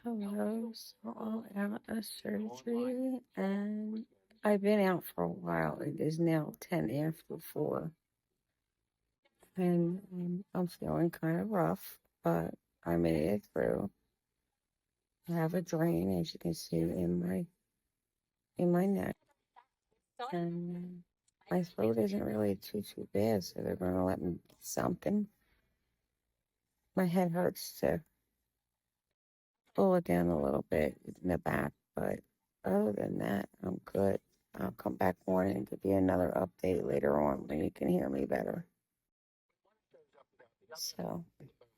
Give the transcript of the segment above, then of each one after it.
Hello, so I'm out of surgery and I've been out for a while. It is now 10 after 4 and I'm feeling kind of rough, but I made it through. I have a drain, as you can see, in my neck, and my throat isn't really too bad, so they're gonna let me get something. My head hurts to pull it down a little bit in the back, but other than that, I'm good. I'll come back on and give you another update later on when you can hear me better. So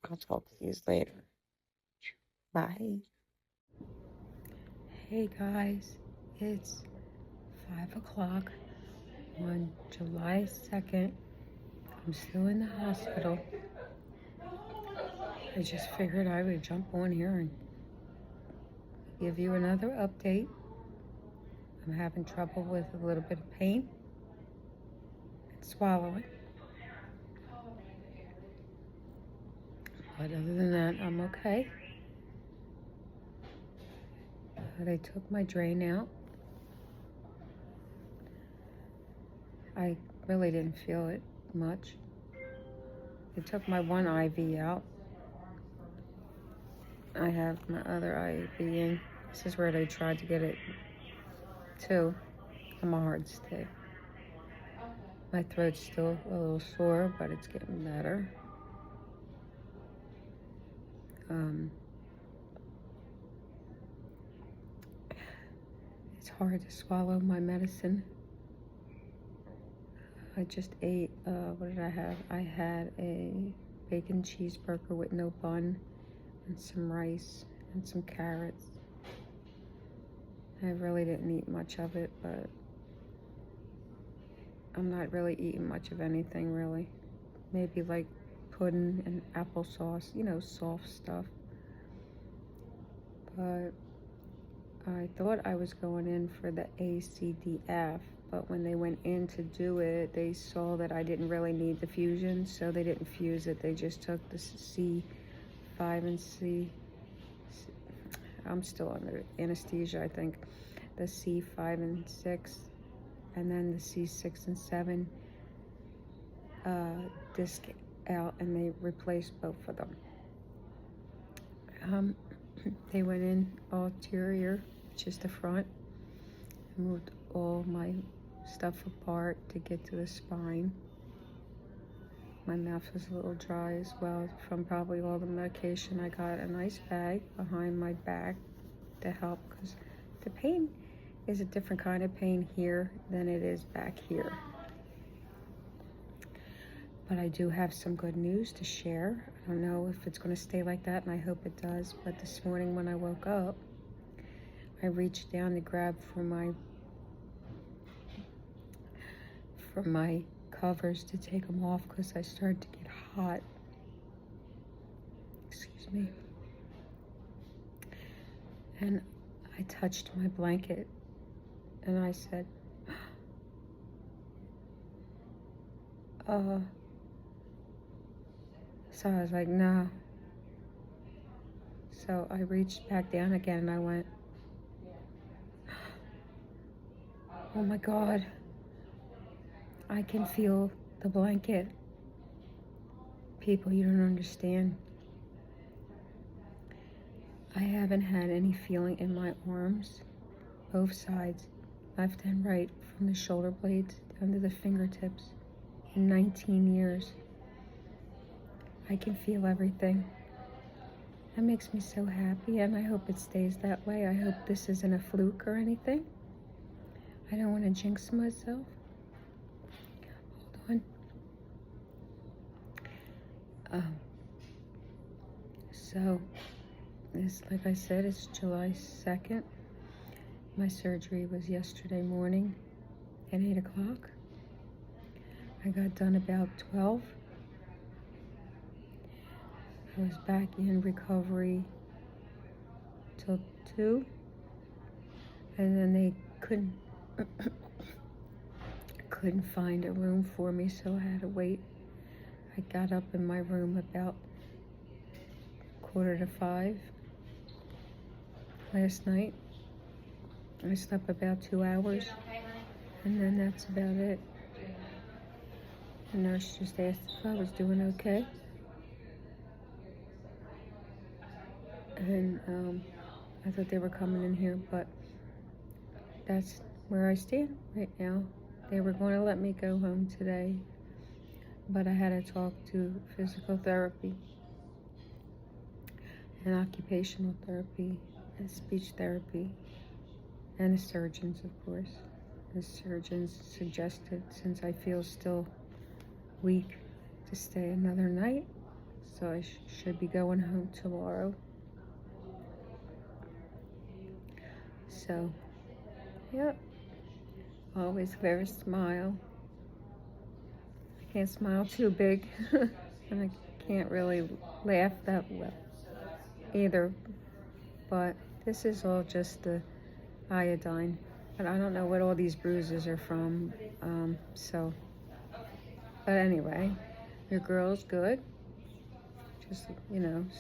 I'll talk to you later. Bye. Hey guys, it's 5 o'clock on July 2nd. I'm still in the hospital. I just figured I would jump on here and give you another update. I'm having trouble with a little bit of pain and swallowing. But other than that, I'm okay. They took my drain out. I really didn't feel it much. They took my one IV out. I have my other IV in. This is where they tried to get it too. I'm a hard stick. My throat's still a little sore, but it's getting better. It's hard to swallow my medicine. I just ate, what did I have? I had a bacon cheeseburger with no bun and some rice and some carrots. I really didn't eat much of it, but I'm not really eating much of anything, really. Maybe like pudding and applesauce, soft stuff. But I thought I was going in for the ACDF, but when they went in to do it, they saw that I didn't really need the fusion, so they didn't fuse it. They just took the C5 and C. I'm still under anesthesia, I think. The C5 and 6, and then the C6 and 7 disc out, and they replaced both of them. They went in ulterior, just the front. I moved all my stuff apart to get to the spine. My mouth was a little dry as well from probably all the medication. I got a nice bag behind my back to help, because the pain is a different kind of pain here than it is back here. But I do have some good news to share. I don't know if it's going to stay like that, and I hope it does. But this morning when I woke up, I reached down to grab for my covers to take them off because I started to get hot. Excuse me. And I touched my blanket and I said, so I was like, no. So I reached back down again and I went, oh my God, I can feel the blanket. People, you don't understand. I haven't had any feeling in my arms, both sides, left and right, from the shoulder blades down to the fingertips, in 19 years. I can feel everything. That makes me so happy, and I hope it stays that way. I hope this isn't a fluke or anything. I don't want to jinx myself. Hold on. So, this, like I said, it's July 2nd. My surgery was yesterday morning at 8 o'clock. I got done about 12. I was back in recovery till 2. And then they couldn't find a room for me, so I had to wait. I got up in my room about 4:45. last night. I slept about 2 hours, and then that's about it. The nurse just asked if I was doing okay. And I thought they were coming in here, but that's where I stand right now. They were going to let me go home today, but I had to talk to physical therapy and occupational therapy and speech therapy and the surgeons, of course. The surgeons suggested, since I feel still weak, to stay another night, so I should be going home tomorrow. So, yep, always wear a smile. I can't smile too big, and I can't really laugh that well either, but this is all just the iodine. But I don't know what all these bruises are from, but anyway, your girl's good. Just,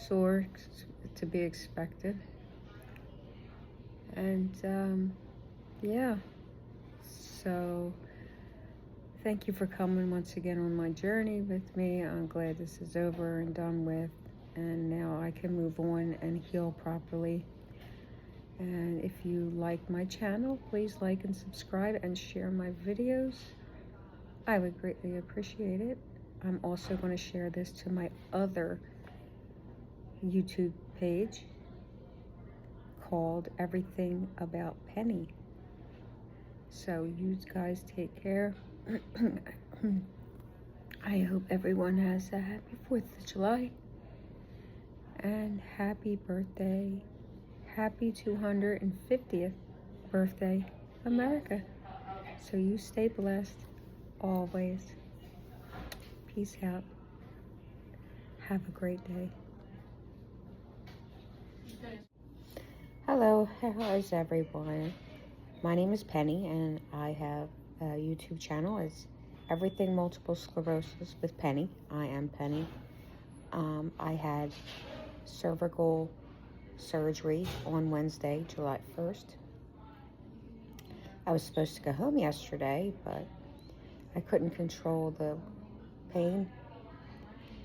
sore to be expected. And, yeah. So, thank you for coming once again on my journey with me. I'm glad this is over and done with. And now I can move on and heal properly. And if you like my channel, please like and subscribe and share my videos. I would greatly appreciate it. I'm also going to share this to my other YouTube page called Everything About Penny. So you guys take care. I hope everyone has a happy 4th of July. And happy birthday. Happy 250th birthday, America. So you stay blessed always. Peace out. Have a great day. Hello, how's everyone? My name is Penny, and I have a YouTube channel. It's Everything Multiple Sclerosis with Penny. I am Penny. I had cervical surgery on Wednesday, July 1st. I was supposed to go home yesterday, but I couldn't control the pain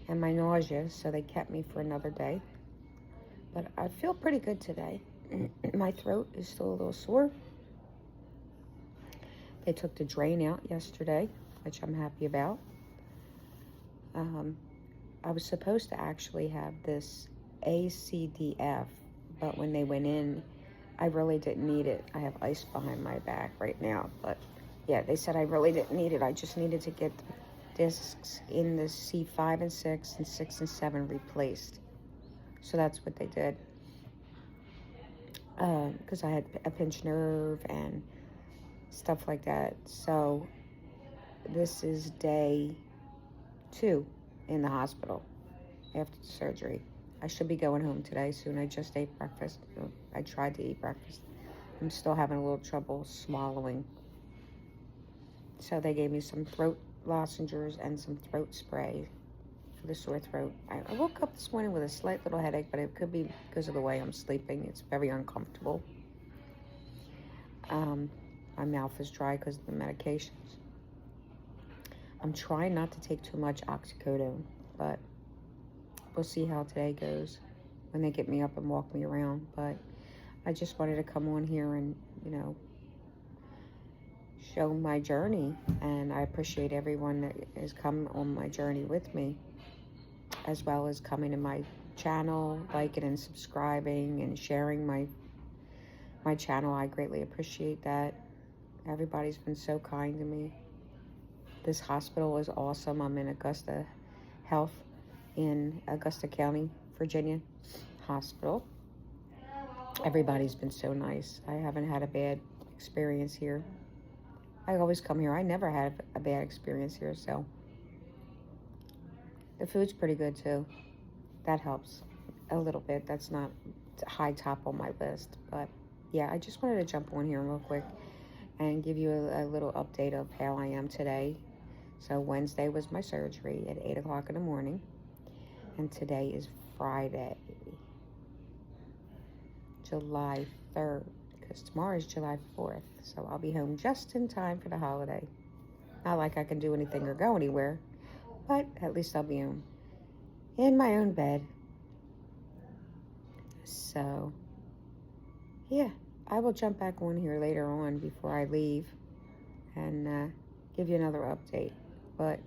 and my nausea, so they kept me for another day. But I feel pretty good today. My throat is still a little sore. They took the drain out yesterday, which I'm happy about. I was supposed to actually have this ACDF, but when they went in, I really didn't need it. I have ice behind my back right now, but yeah, they said I really didn't need it. I just needed to get the discs in the C5 and 6 and 6 and 7 replaced. So that's what they did. Because I had a pinched nerve and stuff like that. So this is day 2 in the hospital after the surgery. I should be going home today soon. I just ate breakfast. I tried to eat breakfast. I'm still having a little trouble swallowing. So they gave me some throat lozenges and some throat spray for the sore throat. I woke up this morning with a slight little headache, but it could be because of the way I'm sleeping. It's very uncomfortable. My mouth is dry because of the medications. I'm trying not to take too much oxycodone, but we'll see how today goes when they get me up and walk me around. But I just wanted to come on here and, show my journey. And I appreciate everyone that has come on my journey with me, as well as coming to my channel, liking and subscribing and sharing my channel. I greatly appreciate that. Everybody's been so kind to me. This hospital is awesome. I'm in Augusta Health in Augusta County, Virginia hospital. Everybody's been so nice. I haven't had a bad experience here. I always come here. I never had a bad experience here, so. The food's pretty good too. That helps a little bit. That's not high top on my list, but yeah, I just wanted to jump on here real quick and give you a little update of how I am today. So Wednesday was my surgery at 8 o'clock in the morning, and today is Friday, July 3rd, because tomorrow is July 4th. So I'll be home just in time for the holiday. Not like I can do anything or go anywhere, but at least I'll be home in my own bed. So, yeah, I will jump back on here later on before I leave and give you another update. But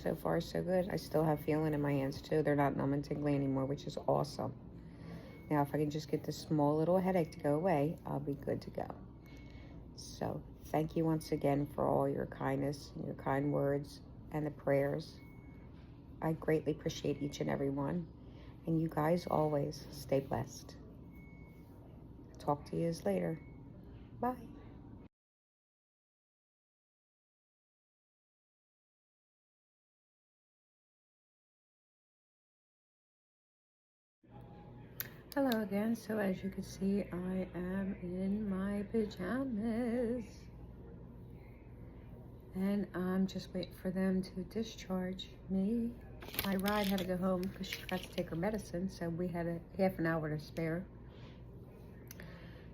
so far, so good. I still have feeling in my hands, too. They're not numb and tingly anymore, which is awesome. Now, if I can just get this small little headache to go away, I'll be good to go. So, thank you once again for all your kindness and your kind words and the prayers. I greatly appreciate each and every one. And you guys always stay blessed. Talk to you later. Bye. Hello again. So as you can see, I am in my pajamas. And I'm just waiting for them to discharge me. My ride had to go home because she forgot to take her medicine, so we had a half an hour to spare.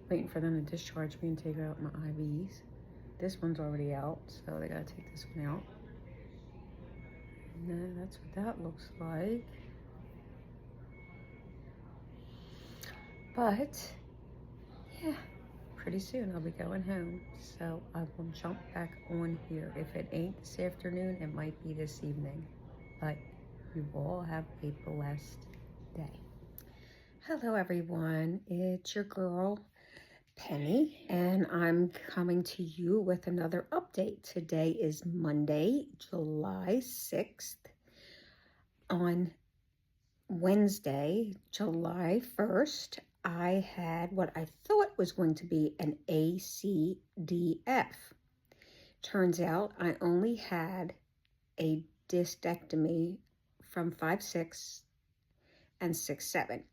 Waiting for them to discharge me and take out my IVs. This one's already out, so they gotta take this one out. And that's what that looks like. But, yeah, pretty soon I'll be going home. So I will jump back on here. If it ain't this afternoon, it might be this evening. But you all have a blessed day. Hello, everyone. It's your girl, Penny, and I'm coming to you with another update. Today is Monday, July 6th. On Wednesday, July 1st, I had what I thought was going to be an ACDF. Turns out I only had a discectomy from 5/6 and 6/7.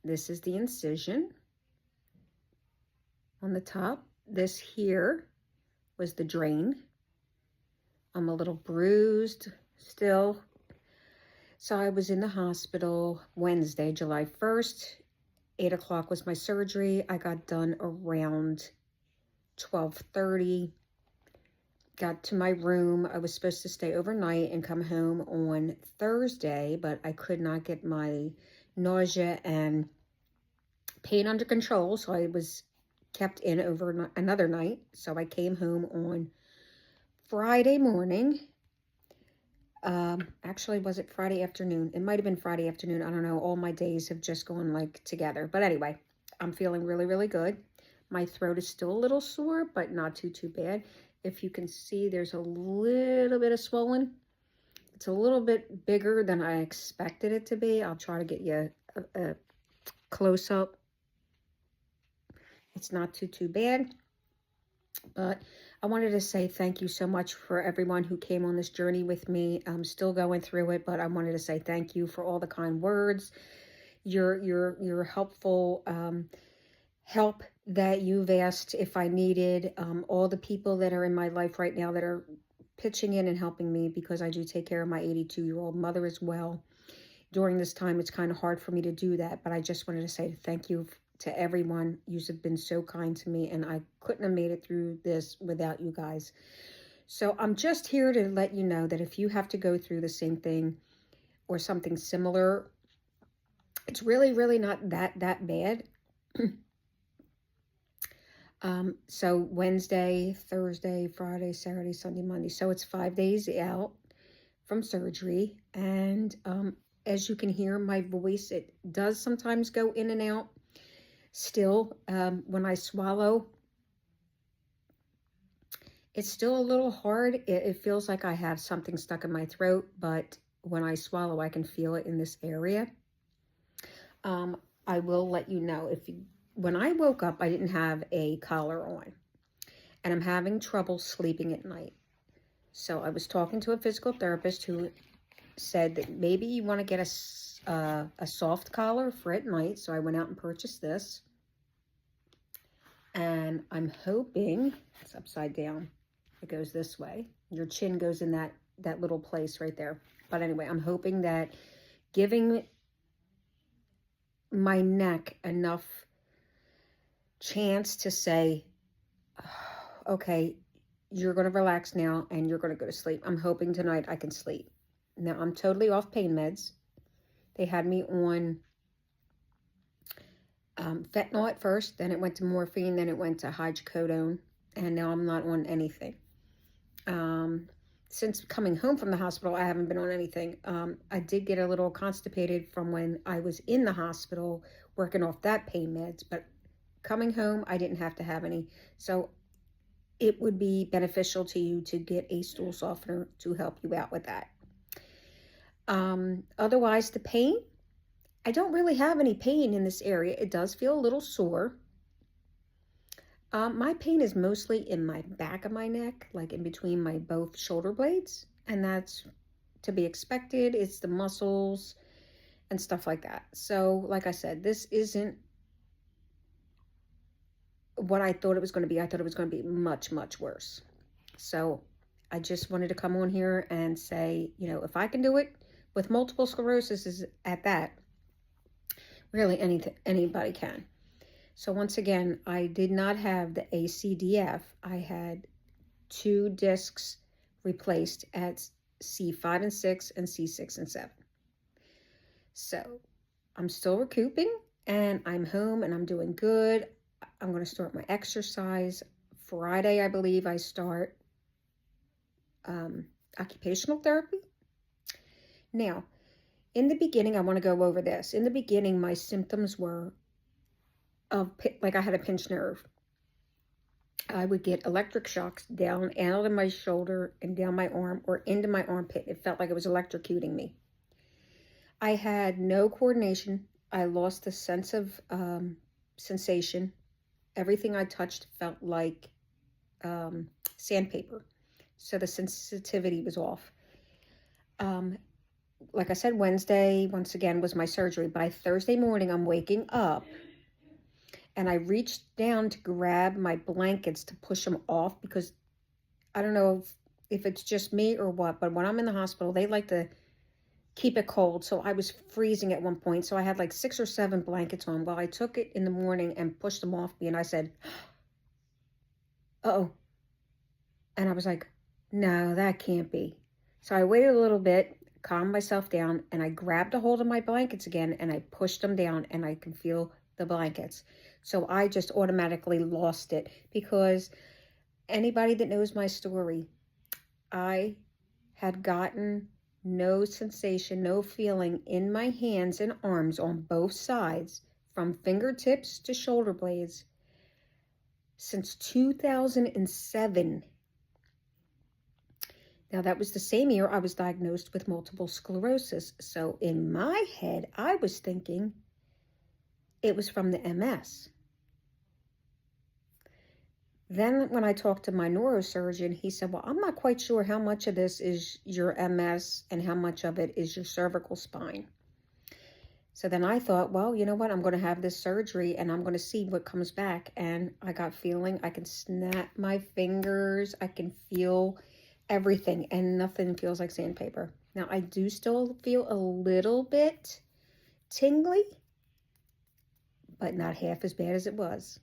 This is the incision on the top. This here was the drain. I'm a little bruised still. So I was in the hospital Wednesday, July 1st. 8 o'clock was my surgery. I got done around 12:30. Got to my room. I was supposed to stay overnight and come home on Thursday, but I could not get my nausea and pain under control, so I was kept in over another night. So I came home on Friday morning. Actually, was it Friday afternoon? It might have been Friday afternoon. I don't know. All my days have just gone like together. But anyway, I'm feeling really, really good. My throat is still a little sore, but not too bad. If you can see, there's a little bit of swollen. It's a little bit bigger than I expected it to be. I'll try to get you a close up. It's not too bad. But I wanted to say thank you so much for everyone who came on this journey with me. I'm still going through it, but I wanted to say thank you for all the kind words, your helpful help that you've asked if I needed, all the people that are in my life right now that are pitching in and helping me, because I do take care of my 82-year-old mother as well. During this time, it's kind of hard for me to do that, but I just wanted to say thank you to everyone. You have been so kind to me, and I couldn't have made it through this without you guys. So I'm just here to let you know that if you have to go through the same thing or something similar, it's really not that bad. So Wednesday, Thursday, Friday, Saturday, Sunday, Monday. So it's 5 days out from surgery. And as you can hear, my voice, it does sometimes go in and out. Still, when I swallow, it's still a little hard. It feels like I have something stuck in my throat, but when I swallow, I can feel it in this area. I will let you know, when I woke up, I didn't have a collar on, and I'm having trouble sleeping at night. So I was talking to a physical therapist who said that maybe you want to get a soft collar for at night. So I went out and purchased this. And I'm hoping, it's upside down, it goes this way. Your chin goes in that little place right there. But anyway, I'm hoping that giving my neck enough chance to say, oh, okay, you're going to relax now and you're going to go to sleep. I'm hoping tonight I can sleep. Now, I'm totally off pain meds. They had me on fentanyl at first, then it went to morphine, then it went to hydrocodone, and now I'm not on anything. Since coming home from the hospital, I haven't been on anything. I did get a little constipated from when I was in the hospital working off that pain meds, but coming home, I didn't have to have any. So it would be beneficial to you to get a stool softener to help you out with that. Otherwise, the pain, I don't really have any pain in this area. It does feel a little sore. My pain is mostly in my back of my neck, like in between my both shoulder blades, and that's to be expected. It's the muscles and stuff like that. So, like I said, this isn't what I thought it was going to be. I thought it was going to be much, much worse. So, I just wanted to come on here and say, you know, if I can do it with multiple sclerosis is at that, really anybody can. So once again, I did not have the ACDF. I had 2 discs replaced at C5 and 6 and C6 and 7. So I'm still recouping and I'm home and I'm doing good. I'm going to start my exercise. Friday, I believe I start occupational therapy. Now, in the beginning, I want to go over this. In the beginning, my symptoms were like I had a pinched nerve. I would get electric shocks down out of my shoulder and down my arm or into my armpit. It felt like it was electrocuting me. I had no coordination. I lost the sense of sensation. Everything I touched felt like sandpaper. So the sensitivity was off. Like I said, Wednesday, once again, was my surgery. By Thursday morning, I'm waking up. And I reached down to grab my blankets to push them off because I don't know if it's just me or what, but when I'm in the hospital, they like to keep it cold. So I was freezing at one point. So I had like 6 or 7 blankets on. Well, I took it in the morning and pushed them off me. And I said, uh-oh. And I was like, no, that can't be. So I waited a little bit, calmed myself down, and I grabbed a hold of my blankets again and I pushed them down and I can feel the blankets. So I just automatically lost it because anybody that knows my story, I had gotten no sensation, no feeling in my hands and arms on both sides from fingertips to shoulder blades since 2007. Now that was the same year I was diagnosed with multiple sclerosis. So in my head, I was thinking it was from the MS. Then when I talked to my neurosurgeon, he said, well, I'm not quite sure how much of this is your MS and how much of it is your cervical spine. So then I thought, well, you know what? I'm going to have this surgery and I'm going to see what comes back. And I got feeling, I can snap my fingers. I can feel everything and nothing feels like sandpaper. Now I do still feel a little bit tingly, but not half as bad as it was.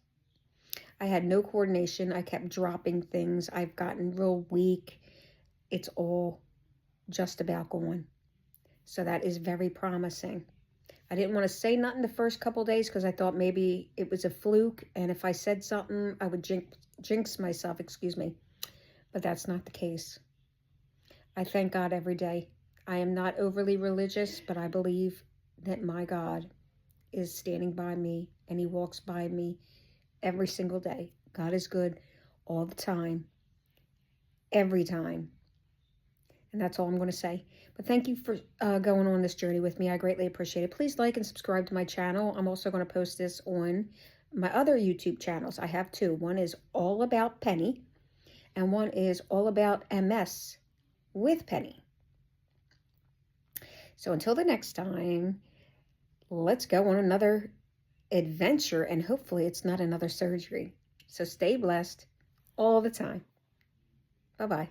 I had no coordination. I kept dropping things. I've gotten real weak. It's all just about gone. So that is very promising. I didn't want to say nothing the first couple days because I thought maybe it was a fluke. And if I said something, I would jinx myself, But that's not the case. I thank God every day. I am not overly religious, but I believe that my God is standing by me and he walks by me every single day. God is good all the time, every time. And that's all I'm going to say. But thank you for going on this journey with me. I greatly appreciate it. Please like and subscribe to my channel. I'm also going to post this on my other YouTube channels. I have 2. One is all about Penny, and one is all about MS with Penny. So until the next time, let's go on another adventure, and hopefully it's not another surgery. So stay blessed all the time. Bye-bye.